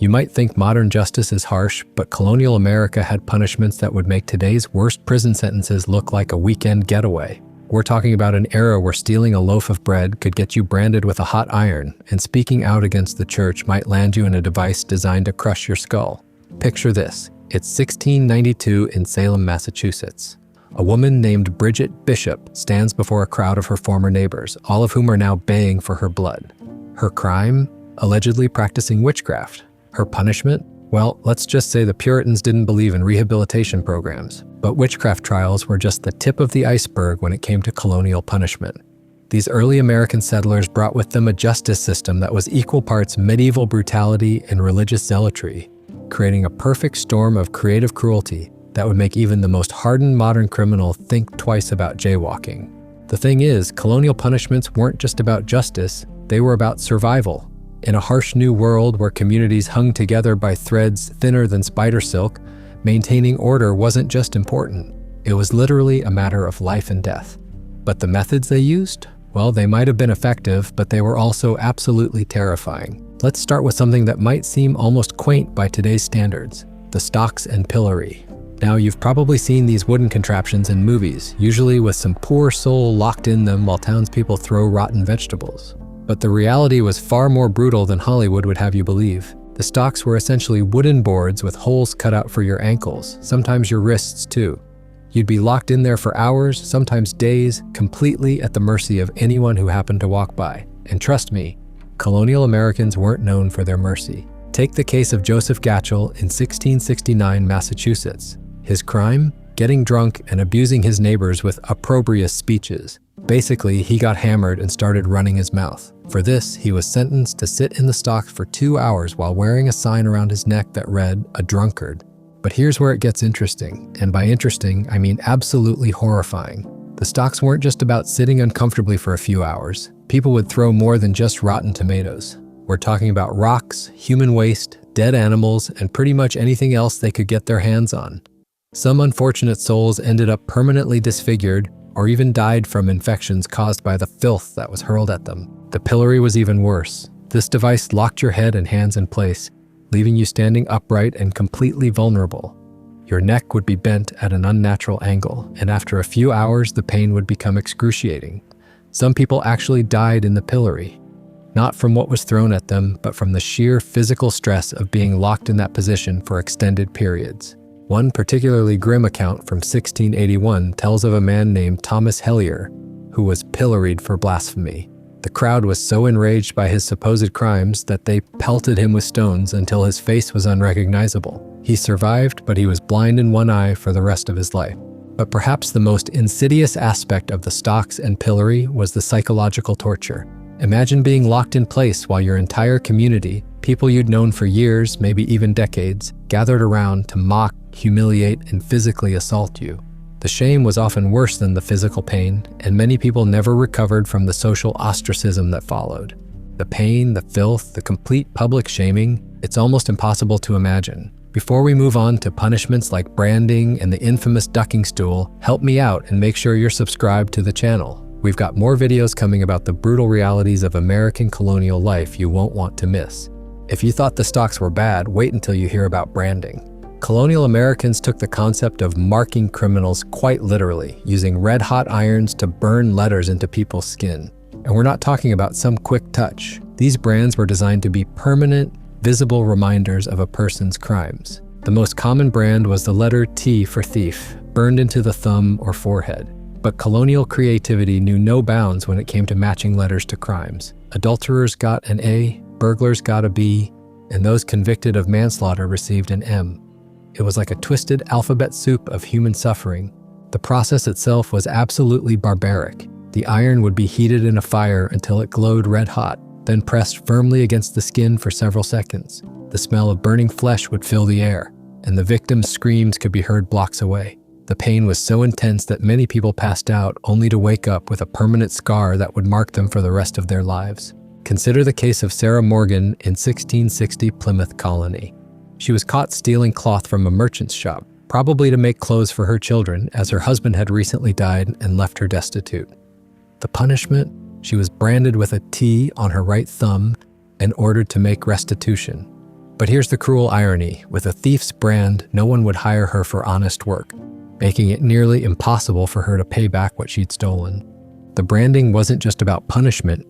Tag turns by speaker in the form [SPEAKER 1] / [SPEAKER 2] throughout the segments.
[SPEAKER 1] You might think modern justice is harsh, but colonial America had punishments that would make today's worst prison sentences look like a weekend getaway. We're talking about an era where stealing a loaf of bread could get you branded with a hot iron, and speaking out against the church might land you in a device designed to crush your skull. Picture this. It's 1692 in Salem, Massachusetts. A woman named Bridget Bishop stands before a crowd of her former neighbors, all of whom are now baying for her blood. Her crime? Allegedly practicing witchcraft. Her punishment? Well, let's just say the Puritans didn't believe in rehabilitation programs, but witchcraft trials were just the tip of the iceberg when it came to colonial punishment. These early American settlers brought with them a justice system that was equal parts medieval brutality and religious zealotry, creating a perfect storm of creative cruelty that would make even the most hardened modern criminal think twice about jaywalking. The thing is, colonial punishments weren't just about justice, they were about survival. In a harsh new world where communities hung together by threads thinner than spider silk, maintaining order wasn't just important. It was literally a matter of life and death. But the methods they used? Well, they might have been effective, but they were also absolutely terrifying. Let's start with something that might seem almost quaint by today's standards: the stocks and pillory. Now, you've probably seen these wooden contraptions in movies, usually with some poor soul locked in them while townspeople throw rotten vegetables. But the reality was far more brutal than Hollywood would have you believe. The stocks were essentially wooden boards with holes cut out for your ankles, sometimes your wrists too. You'd be locked in there for hours, sometimes days, completely at the mercy of anyone who happened to walk by. And trust me, colonial Americans weren't known for their mercy. Take the case of Joseph Gatchell in 1669 Massachusetts. His crime? Getting drunk and abusing his neighbors with opprobrious speeches. Basically, he got hammered and started running his mouth. For this, he was sentenced to sit in the stocks for 2 hours while wearing a sign around his neck that read, "A drunkard." But here's where it gets interesting, and by interesting, I mean absolutely horrifying. The stocks weren't just about sitting uncomfortably for a few hours. People would throw more than just rotten tomatoes. We're talking about rocks, human waste, dead animals, and pretty much anything else they could get their hands on. Some unfortunate souls ended up permanently disfigured or even died from infections caused by the filth that was hurled at them. The pillory was even worse. This device locked your head and hands in place, leaving you standing upright and completely vulnerable. Your neck would be bent at an unnatural angle, and after a few hours, the pain would become excruciating. Some people actually died in the pillory, not from what was thrown at them, but from the sheer physical stress of being locked in that position for extended periods. One particularly grim account from 1681 tells of a man named Thomas Hellier, who was pilloried for blasphemy. The crowd was so enraged by his supposed crimes that they pelted him with stones until his face was unrecognizable. He survived, but he was blind in one eye for the rest of his life. But perhaps the most insidious aspect of the stocks and pillory was the psychological torture. Imagine being locked in place while your entire community, people you'd known for years, maybe even decades, gathered around to mock, humiliate, and physically assault you. The shame was often worse than the physical pain, and many people never recovered from the social ostracism that followed. The pain, the filth, the complete public shaming, it's almost impossible to imagine. Before we move on to punishments like branding and the infamous ducking stool, help me out and make sure you're subscribed to the channel. We've got more videos coming about the brutal realities of American colonial life you won't want to miss. If you thought the stocks were bad, wait until you hear about branding. Colonial Americans took the concept of marking criminals quite literally, using red-hot irons to burn letters into people's skin. And we're not talking about some quick touch. These brands were designed to be permanent, visible reminders of a person's crimes. The most common brand was the letter T for thief, burned into the thumb or forehead. But colonial creativity knew no bounds when it came to matching letters to crimes. Adulterers got an A, burglars got a B, and those convicted of manslaughter received an M. It was like a twisted alphabet soup of human suffering. The process itself was absolutely barbaric. The iron would be heated in a fire until it glowed red hot, then pressed firmly against the skin for several seconds. The smell of burning flesh would fill the air, and the victim's screams could be heard blocks away. The pain was so intense that many people passed out only to wake up with a permanent scar that would mark them for the rest of their lives. Consider the case of Sarah Morgan in 1660 Plymouth Colony. She was caught stealing cloth from a merchant's shop, probably to make clothes for her children, as her husband had recently died and left her destitute. The punishment? She was branded with a T on her right thumb and ordered to make restitution. But here's the cruel irony. With a thief's brand, no one would hire her for honest work, making it nearly impossible for her to pay back what she'd stolen. The branding wasn't just about punishment,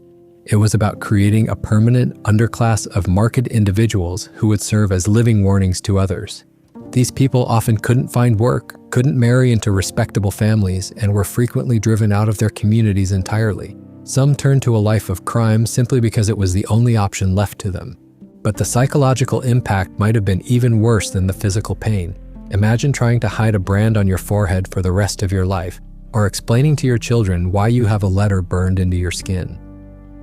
[SPEAKER 1] it was about creating a permanent underclass of marked individuals who would serve as living warnings to others. These people often couldn't find work, couldn't marry into respectable families, and were frequently driven out of their communities entirely. Some turned to a life of crime simply because it was the only option left to them. But the psychological impact might have been even worse than the physical pain. Imagine trying to hide a brand on your forehead for the rest of your life, or explaining to your children why you have a letter burned into your skin.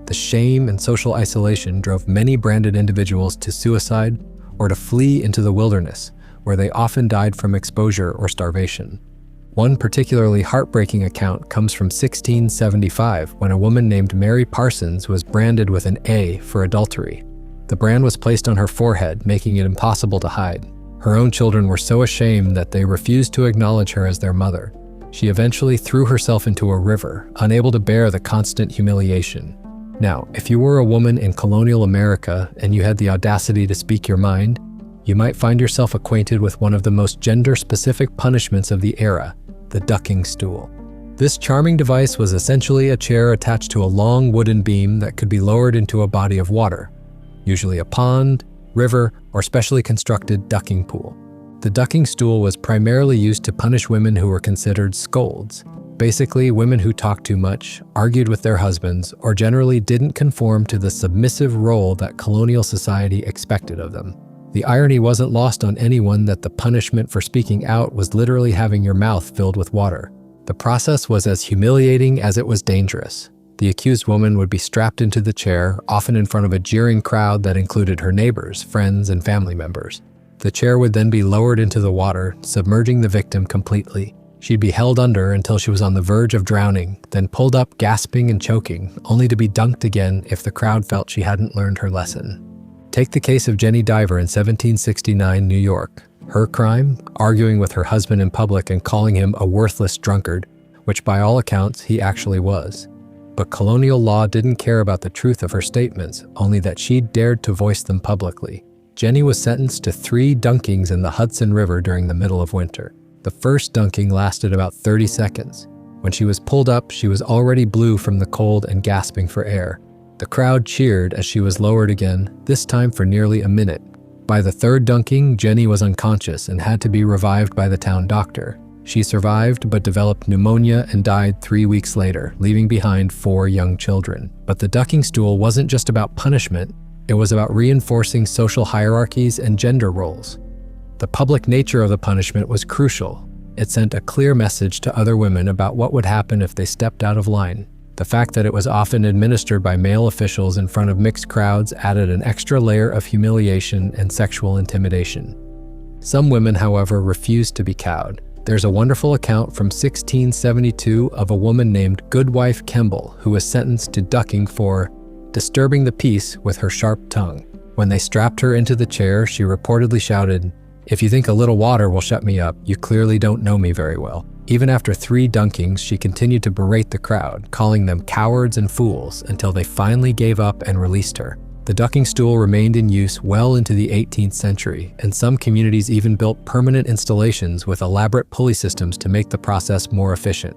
[SPEAKER 1] The shame and social isolation drove many branded individuals to suicide or to flee into the wilderness, where they often died from exposure or starvation. One particularly heartbreaking account comes from 1675, when a woman named Mary Parsons was branded with an A for adultery. The brand was placed on her forehead, making it impossible to hide. Her own children were so ashamed that they refused to acknowledge her as their mother. She eventually threw herself into a river, unable to bear the constant humiliation. Now, if you were a woman in colonial America and you had the audacity to speak your mind, you might find yourself acquainted with one of the most gender-specific punishments of the era, the ducking stool. This charming device was essentially a chair attached to a long wooden beam that could be lowered into a body of water, usually a pond, river, or specially constructed ducking pool. The ducking stool was primarily used to punish women who were considered scolds, basically women who talked too much, argued with their husbands, or generally didn't conform to the submissive role that colonial society expected of them. The irony wasn't lost on anyone that the punishment for speaking out was literally having your mouth filled with water. The process was as humiliating as it was dangerous. The accused woman would be strapped into the chair, often in front of a jeering crowd that included her neighbors, friends, and family members. The chair would then be lowered into the water, submerging the victim completely. She'd be held under until she was on the verge of drowning, then pulled up gasping and choking, only to be dunked again if the crowd felt she hadn't learned her lesson. Take the case of Jenny Diver in 1769 New York. Her crime? Arguing with her husband in public and calling him a worthless drunkard, which by all accounts he actually was. But colonial law didn't care about the truth of her statements, only that she'd dared to voice them publicly. Jenny was sentenced to 3 dunkings in the Hudson River during the middle of winter. The first dunking lasted about 30 seconds. When she was pulled up, she was already blue from the cold and gasping for air. The crowd cheered as she was lowered again, this time for nearly a minute. By the third dunking, Jenny was unconscious and had to be revived by the town doctor. She survived but developed pneumonia and died 3 weeks later, leaving behind 4 young children. But the ducking stool wasn't just about punishment, it was about reinforcing social hierarchies and gender roles. The public nature of the punishment was crucial. It sent a clear message to other women about what would happen if they stepped out of line. The fact that it was often administered by male officials in front of mixed crowds added an extra layer of humiliation and sexual intimidation. Some women, however, refused to be cowed. There's a wonderful account from 1672 of a woman named Goodwife Kemble who was sentenced to ducking for disturbing the peace with her sharp tongue. When they strapped her into the chair, she reportedly shouted, "If you think a little water will shut me up, you clearly don't know me very well." Even after 3 dunkings, she continued to berate the crowd, calling them cowards and fools until they finally gave up and released her. The ducking stool remained in use well into the 18th century, and some communities even built permanent installations with elaborate pulley systems to make the process more efficient.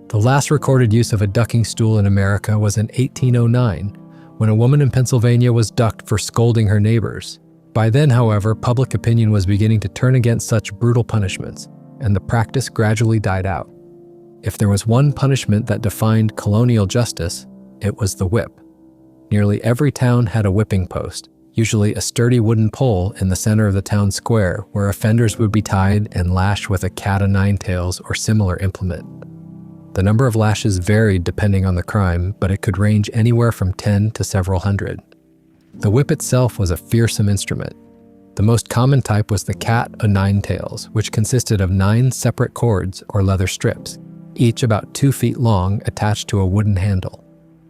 [SPEAKER 1] The last recorded use of a ducking stool in America was in 1809, when a woman in Pennsylvania was ducked for scolding her neighbors. By then, however, public opinion was beginning to turn against such brutal punishments, and the practice gradually died out. If there was one punishment that defined colonial justice, it was the whip. Nearly every town had a whipping post, usually a sturdy wooden pole in the center of the town square where offenders would be tied and lashed with a cat-o'-nine-tails or similar implement. The number of lashes varied depending on the crime, but it could range anywhere from 10 to several hundred. The whip itself was a fearsome instrument. The most common type was the cat-o'-nine-tails, which consisted of 9 separate cords or leather strips, each about 2 feet long, attached to a wooden handle.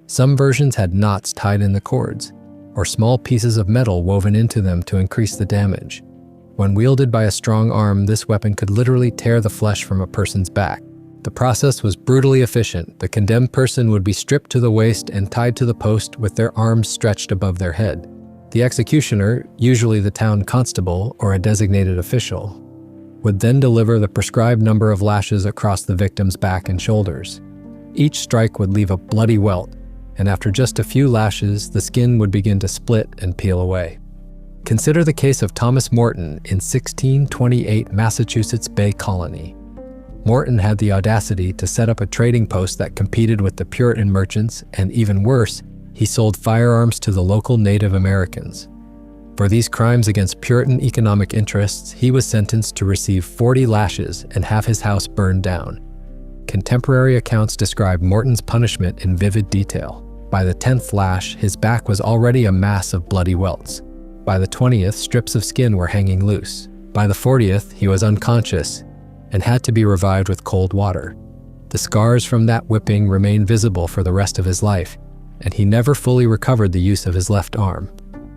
[SPEAKER 1] Some versions had knots tied in the cords, or small pieces of metal woven into them to increase the damage. When wielded by a strong arm, this weapon could literally tear the flesh from a person's back. The process was brutally efficient. The condemned person would be stripped to the waist and tied to the post with their arms stretched above their head. The executioner, usually the town constable or a designated official, would then deliver the prescribed number of lashes across the victim's back and shoulders. Each strike would leave a bloody welt, and after just a few lashes, the skin would begin to split and peel away. Consider the case of Thomas Morton in 1628 Massachusetts Bay Colony. Morton had the audacity to set up a trading post that competed with the Puritan merchants, and even worse, he sold firearms to the local Native Americans. For these crimes against Puritan economic interests, he was sentenced to receive 40 lashes and have his house burned down. Contemporary accounts describe Morton's punishment in vivid detail. By the 10th lash, his back was already a mass of bloody welts. By the 20th, strips of skin were hanging loose. By the 40th, he was unconscious and had to be revived with cold water. The scars from that whipping remained visible for the rest of his life, and he never fully recovered the use of his left arm.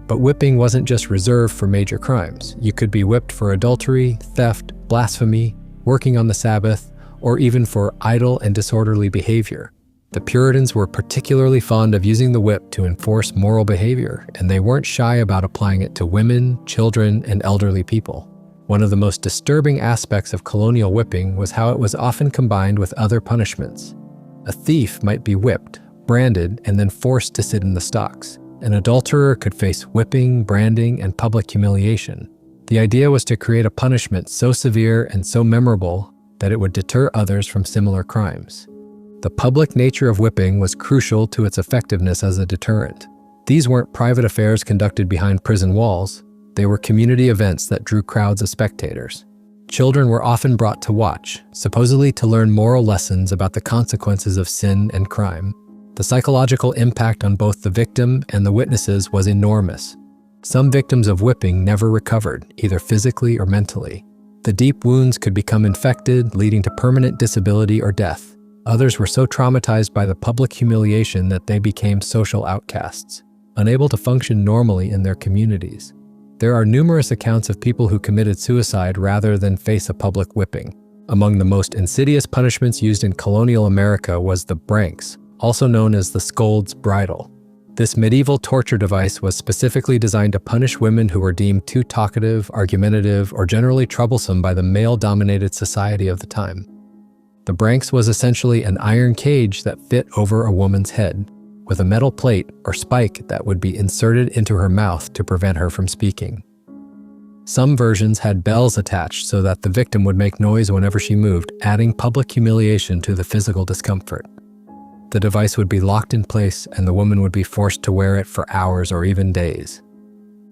[SPEAKER 1] But whipping wasn't just reserved for major crimes. You could be whipped for adultery, theft, blasphemy, working on the Sabbath, or even for idle and disorderly behavior. The Puritans were particularly fond of using the whip to enforce moral behavior, and they weren't shy about applying it to women, children, and elderly people. One of the most disturbing aspects of colonial whipping was how it was often combined with other punishments. A thief might be whipped, branded, and then forced to sit in the stocks. An adulterer could face whipping, branding, and public humiliation. The idea was to create a punishment so severe and so memorable that it would deter others from similar crimes. The public nature of whipping was crucial to its effectiveness as a deterrent. These weren't private affairs conducted behind prison walls. They were community events that drew crowds of spectators. Children were often brought to watch, supposedly to learn moral lessons about the consequences of sin and crime. The psychological impact on both the victim and the witnesses was enormous. Some victims of whipping never recovered, either physically or mentally. The deep wounds could become infected, leading to permanent disability or death. Others were so traumatized by the public humiliation that they became social outcasts, unable to function normally in their communities. There are numerous accounts of people who committed suicide rather than face a public whipping. Among the most insidious punishments used in colonial America was the branks, also known as the scold's bridle. This medieval torture device was specifically designed to punish women who were deemed too talkative, argumentative, or generally troublesome by the male-dominated society of the time. The branks was essentially an iron cage that fit over a woman's head, with a metal plate or spike that would be inserted into her mouth to prevent her from speaking. Some versions had bells attached so that the victim would make noise whenever she moved, adding public humiliation to the physical discomfort. The device would be locked in place, and the woman would be forced to wear it for hours or even days.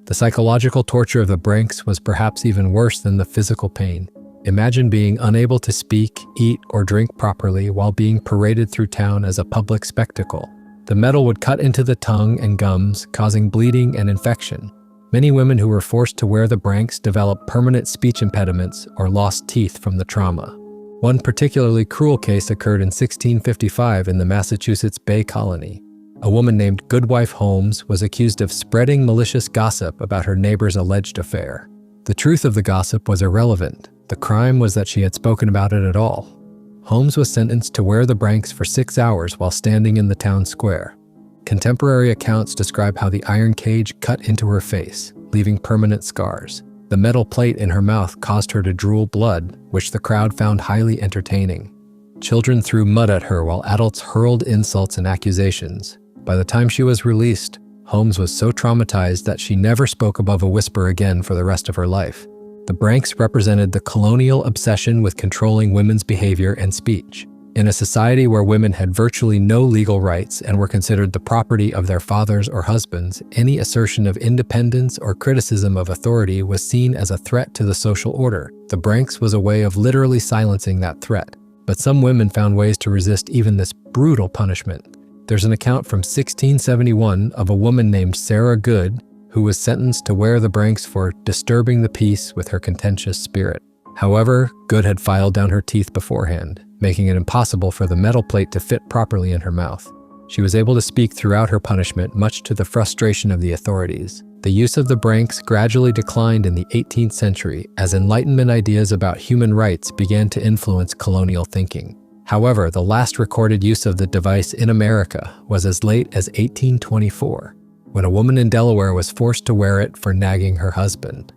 [SPEAKER 1] The psychological torture of the branks was perhaps even worse than the physical pain. Imagine being unable to speak, eat, or drink properly while being paraded through town as a public spectacle. The metal would cut into the tongue and gums, causing bleeding and infection. Many women who were forced to wear the branks developed permanent speech impediments or lost teeth from the trauma. One particularly cruel case occurred in 1655 in the Massachusetts Bay Colony. A woman named Goodwife Holmes was accused of spreading malicious gossip about her neighbor's alleged affair. The truth of the gossip was irrelevant. The crime was that she had spoken about it at all. Holmes was sentenced to wear the branks for 6 hours while standing in the town square. Contemporary accounts describe how the iron cage cut into her face, leaving permanent scars. The metal plate in her mouth caused her to drool blood, which the crowd found highly entertaining. Children threw mud at her while adults hurled insults and accusations. By the time she was released, Holmes was so traumatized that she never spoke above a whisper again for the rest of her life. The branks represented the colonial obsession with controlling women's behavior and speech. In a society where women had virtually no legal rights and were considered the property of their fathers or husbands, any assertion of independence or criticism of authority was seen as a threat to the social order. The branks was a way of literally silencing that threat. But some women found ways to resist even this brutal punishment. There's an account from 1671 of a woman named Sarah Good, who was sentenced to wear the branks for disturbing the peace with her contentious spirit. However, Good had filed down her teeth beforehand, making it impossible for the metal plate to fit properly in her mouth. She was able to speak throughout her punishment, much to the frustration of the authorities. The use of the branks gradually declined in the 18th century as Enlightenment ideas about human rights began to influence colonial thinking. However, the last recorded use of the device in America was as late as 1824. when a woman in Delaware was forced to wear it for nagging her husband.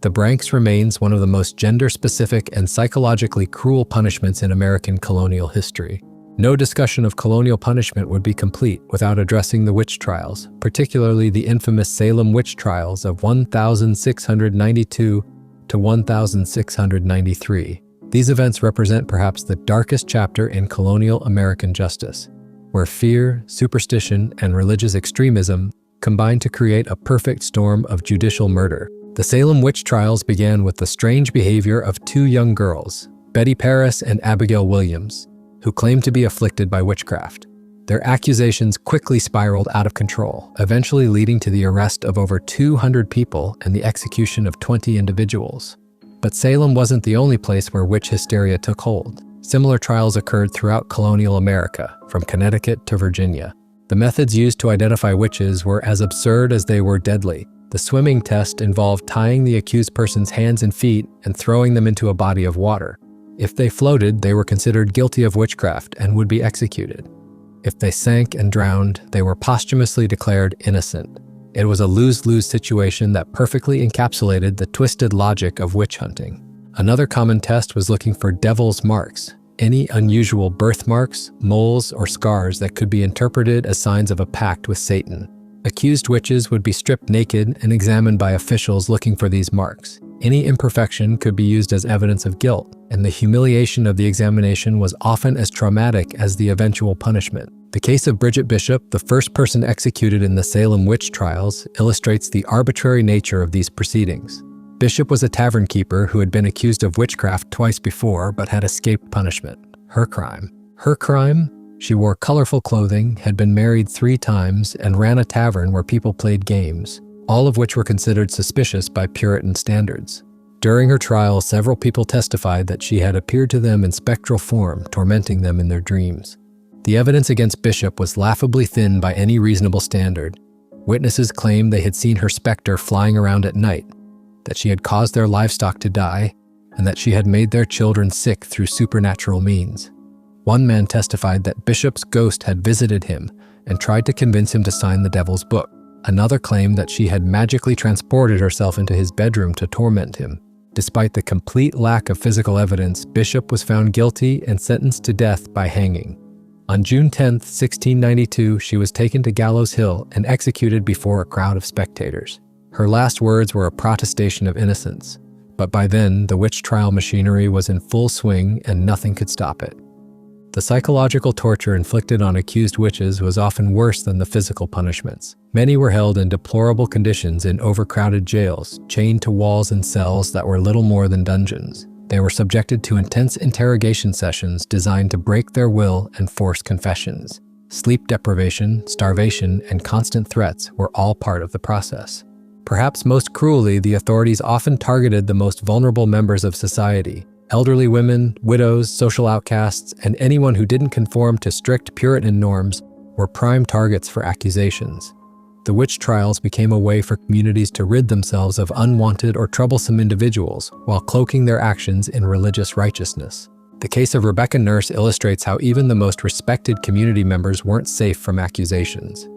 [SPEAKER 1] The branx remains one of the most gender-specific and psychologically cruel punishments in American colonial history. No discussion of colonial punishment would be complete without addressing the witch trials, particularly the infamous Salem witch trials of 1692 to 1693. These events represent perhaps the darkest chapter in colonial American justice, where fear, superstition, and religious extremism combined to create a perfect storm of judicial murder. The Salem witch trials began with the strange behavior of two young girls, Betty Paris and Abigail Williams, who claimed to be afflicted by witchcraft. Their accusations quickly spiraled out of control, eventually leading to the arrest of over 200 people and the execution of 20 individuals. But Salem wasn't the only place where witch hysteria took hold. Similar trials occurred throughout colonial America, from Connecticut to Virginia. The methods used to identify witches were as absurd as they were deadly. The swimming test involved tying the accused person's hands and feet and throwing them into a body of water. If they floated, they were considered guilty of witchcraft and would be executed. If they sank and drowned, they were posthumously declared innocent. It was a lose-lose situation that perfectly encapsulated the twisted logic of witch hunting. Another common test was looking for devil's marks, any unusual birthmarks, moles, or scars that could be interpreted as signs of a pact with Satan. Accused witches would be stripped naked and examined by officials looking for these marks. Any imperfection could be used as evidence of guilt, and the humiliation of the examination was often as traumatic as the eventual punishment. The case of Bridget Bishop, the first person executed in the Salem witch trials, illustrates the arbitrary nature of these proceedings. Bishop was a tavern keeper who had been accused of witchcraft twice before but had escaped punishment. Her crime? She wore colorful clothing, had been married 3 times, and ran a tavern where people played games, all of which were considered suspicious by Puritan standards. During her trial, several people testified that she had appeared to them in spectral form, tormenting them in their dreams. The evidence against Bishop was laughably thin by any reasonable standard. Witnesses claimed they had seen her specter flying around at night, that she had caused their livestock to die, and that she had made their children sick through supernatural means. One man testified that Bishop's ghost had visited him and tried to convince him to sign the devil's book. Another claimed that she had magically transported herself into his bedroom to torment him. Despite the complete lack of physical evidence, Bishop was found guilty and sentenced to death by hanging. On June 10, 1692, she was taken to Gallows Hill and executed before a crowd of spectators. Her last words were a protestation of innocence, but by then, the witch trial machinery was in full swing and nothing could stop it. The psychological torture inflicted on accused witches was often worse than the physical punishments. Many were held in deplorable conditions in overcrowded jails, chained to walls and cells that were little more than dungeons. They were subjected to intense interrogation sessions designed to break their will and force confessions. Sleep deprivation, starvation, and constant threats were all part of the process. Perhaps most cruelly, the authorities often targeted the most vulnerable members of society. Elderly women, widows, social outcasts, and anyone who didn't conform to strict Puritan norms were prime targets for accusations. The witch trials became a way for communities to rid themselves of unwanted or troublesome individuals while cloaking their actions in religious righteousness. The case of Rebecca Nurse illustrates how even the most respected community members weren't safe from accusations.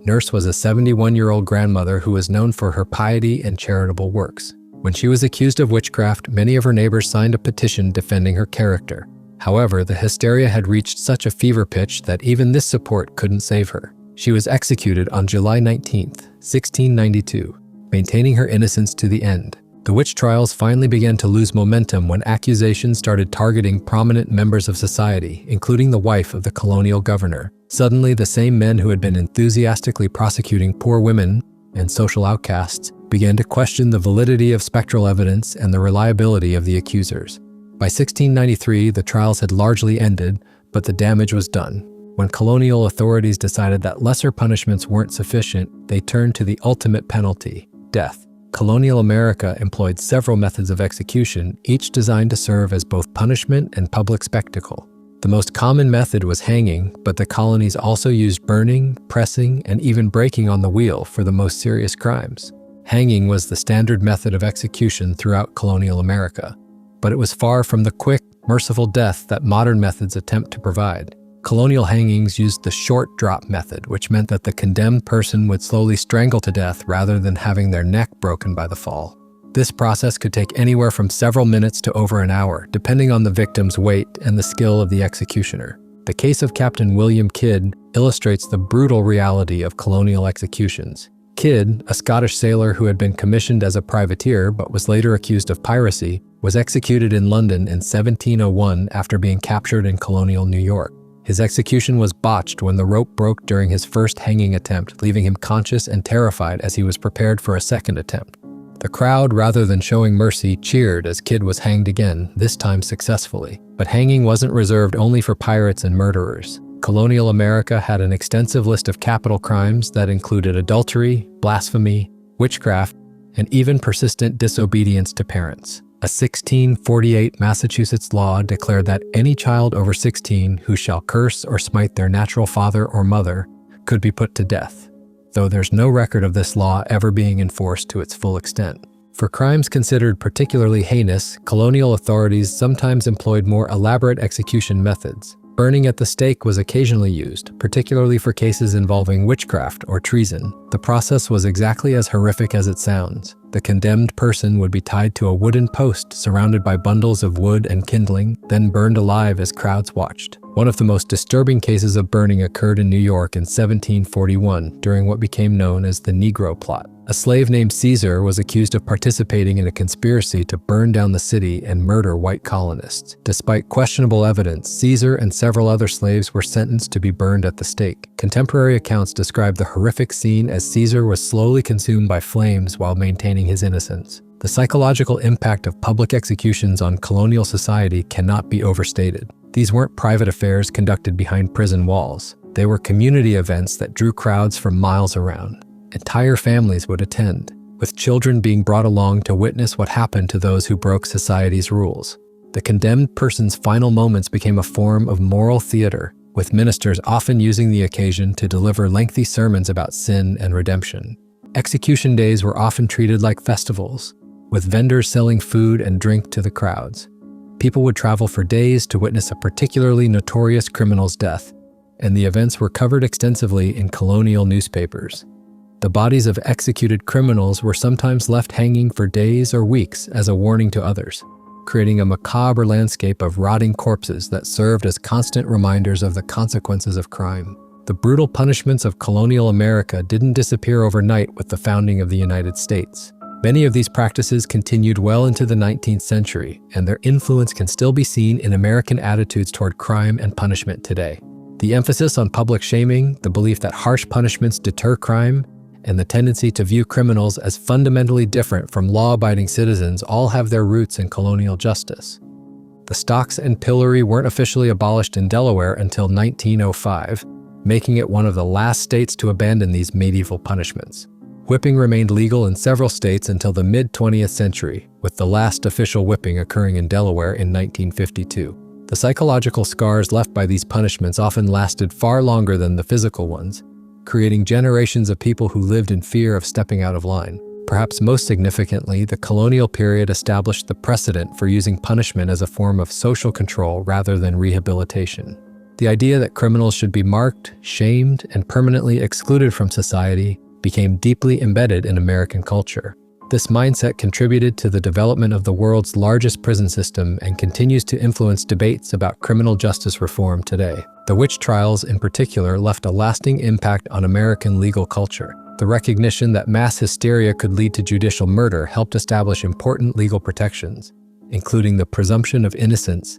[SPEAKER 1] Nurse was a 71-year-old grandmother who was known for her piety and charitable works. When she was accused of witchcraft, many of her neighbors signed a petition defending her character. However, the hysteria had reached such a fever pitch that even this support couldn't save her. She was executed on July 19, 1692, maintaining her innocence to the end. The witch trials finally began to lose momentum when accusations started targeting prominent members of society, including the wife of the colonial governor. Suddenly, the same men who had been enthusiastically prosecuting poor women and social outcasts began to question the validity of spectral evidence and the reliability of the accusers. By 1693, the trials had largely ended, but the damage was done. When colonial authorities decided that lesser punishments weren't sufficient, they turned to the ultimate penalty, death. Colonial America employed several methods of execution, each designed to serve as both punishment and public spectacle. The most common method was hanging, but the colonies also used burning, pressing, and even breaking on the wheel for the most serious crimes. Hanging was the standard method of execution throughout colonial America, but it was far from the quick, merciful death that modern methods attempt to provide. Colonial hangings used the short drop method, which meant that the condemned person would slowly strangle to death rather than having their neck broken by the fall. This process could take anywhere from several minutes to over an hour, depending on the victim's weight and the skill of the executioner. The case of Captain William Kidd illustrates the brutal reality of colonial executions. Kidd, a Scottish sailor who had been commissioned as a privateer but was later accused of piracy, was executed in London in 1701 after being captured in colonial New York. His execution was botched when the rope broke during his first hanging attempt, leaving him conscious and terrified as he was prepared for a second attempt. The crowd, rather than showing mercy, cheered as Kidd was hanged again, this time successfully. But hanging wasn't reserved only for pirates and murderers. Colonial America had an extensive list of capital crimes that included adultery, blasphemy, witchcraft, and even persistent disobedience to parents. A 1648 Massachusetts law declared that any child over 16 who shall curse or smite their natural father or mother could be put to death, though there's no record of this law ever being enforced to its full extent. For crimes considered particularly heinous, colonial authorities sometimes employed more elaborate execution methods. Burning at the stake was occasionally used, particularly for cases involving witchcraft or treason. The process was exactly as horrific as it sounds. The condemned person would be tied to a wooden post surrounded by bundles of wood and kindling, then burned alive as crowds watched. One of the most disturbing cases of burning occurred in New York in 1741 during what became known as the Negro Plot. A slave named Caesar was accused of participating in a conspiracy to burn down the city and murder white colonists. Despite questionable evidence, Caesar and several other slaves were sentenced to be burned at the stake. Contemporary accounts describe the horrific scene as Caesar was slowly consumed by flames while maintaining his innocence. The psychological impact of public executions on colonial society cannot be overstated. These weren't private affairs conducted behind prison walls. They were community events that drew crowds from miles around. Entire families would attend, with children being brought along to witness what happened to those who broke society's rules. The condemned person's final moments became a form of moral theater, with ministers often using the occasion to deliver lengthy sermons about sin and redemption. Execution days were often treated like festivals, with vendors selling food and drink to the crowds. People would travel for days to witness a particularly notorious criminal's death, and the events were covered extensively in colonial newspapers. The bodies of executed criminals were sometimes left hanging for days or weeks as a warning to others, creating a macabre landscape of rotting corpses that served as constant reminders of the consequences of crime. The brutal punishments of colonial America didn't disappear overnight with the founding of the United States. Many of these practices continued well into the 19th century, and their influence can still be seen in American attitudes toward crime and punishment today. The emphasis on public shaming, the belief that harsh punishments deter crime, and the tendency to view criminals as fundamentally different from law-abiding citizens all have their roots in colonial justice. The stocks and pillory weren't officially abolished in Delaware until 1905, making it one of the last states to abandon these medieval punishments. Whipping remained legal in several states until the mid-20th century, with the last official whipping occurring in Delaware in 1952. The psychological scars left by these punishments often lasted far longer than the physical ones, creating generations of people who lived in fear of stepping out of line. Perhaps most significantly, the colonial period established the precedent for using punishment as a form of social control rather than rehabilitation. The idea that criminals should be marked, shamed, and permanently excluded from society became deeply embedded in American culture. This mindset contributed to the development of the world's largest prison system and continues to influence debates about criminal justice reform today. The witch trials in particular left a lasting impact on American legal culture. The recognition that mass hysteria could lead to judicial murder helped establish important legal protections, including the presumption of innocence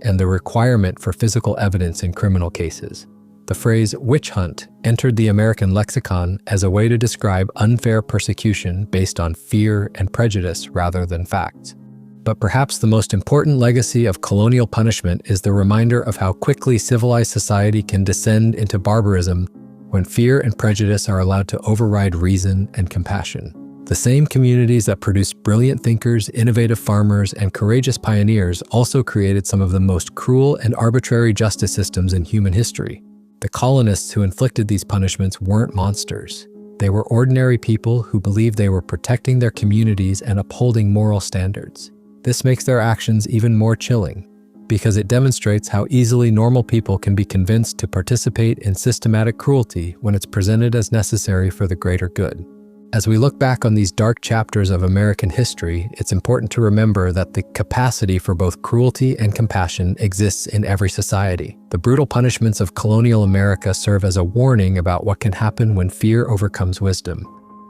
[SPEAKER 1] and the requirement for physical evidence in criminal cases. The phrase witch hunt entered the American lexicon as a way to describe unfair persecution based on fear and prejudice rather than facts. But perhaps the most important legacy of colonial punishment is the reminder of how quickly civilized society can descend into barbarism when fear and prejudice are allowed to override reason and compassion. The same communities that produced brilliant thinkers, innovative farmers, and courageous pioneers also created some of the most cruel and arbitrary justice systems in human history. The colonists who inflicted these punishments weren't monsters. They were ordinary people who believed they were protecting their communities and upholding moral standards. This makes their actions even more chilling. because it demonstrates how easily normal people can be convinced to participate in systematic cruelty when it's presented as necessary for the greater good. As we look back on these dark chapters of American history, it's important to remember that the capacity for both cruelty and compassion exists in every society. The brutal punishments of colonial America serve as a warning about what can happen when fear overcomes wisdom,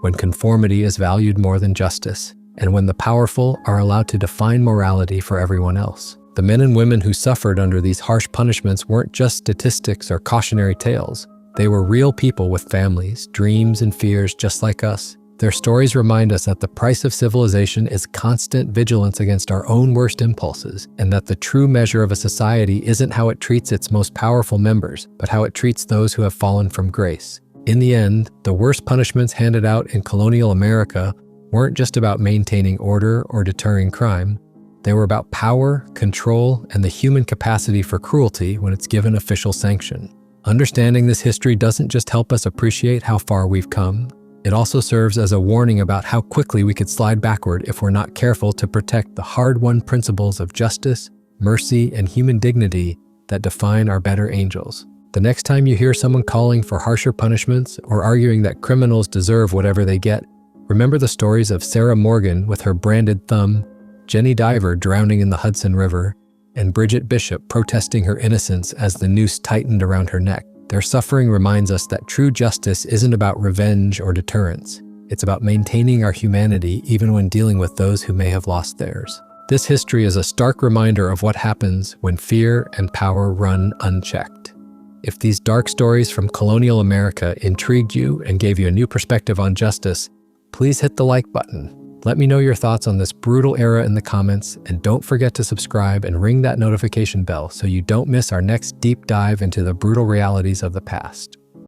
[SPEAKER 1] when conformity is valued more than justice, and when the powerful are allowed to define morality for everyone else. The men and women who suffered under these harsh punishments weren't just statistics or cautionary tales. They were real people with families, dreams, and fears just like us. Their stories remind us that the price of civilization is constant vigilance against our own worst impulses, and that the true measure of a society isn't how it treats its most powerful members, but how it treats those who have fallen from grace. In the end, the worst punishments handed out in colonial America weren't just about maintaining order or deterring crime. They were about power, control, and the human capacity for cruelty when it's given official sanction. Understanding this history doesn't just help us appreciate how far we've come, it also serves as a warning about how quickly we could slide backward if we're not careful to protect the hard-won principles of justice, mercy, and human dignity that define our better angels. The next time you hear someone calling for harsher punishments or arguing that criminals deserve whatever they get, remember the stories of Sarah Morgan with her branded thumb, Jenny Diver drowning in the Hudson River, and Bridget Bishop protesting her innocence as the noose tightened around her neck. Their suffering reminds us that true justice isn't about revenge or deterrence. It's about maintaining our humanity even when dealing with those who may have lost theirs. This history is a stark reminder of what happens when fear and power run unchecked. If these dark stories from colonial America intrigued you and gave you a new perspective on justice, please hit the like button. Let me know your thoughts on this brutal era in the comments, and don't forget to subscribe and ring that notification bell so you don't miss our next deep dive into the brutal realities of the past.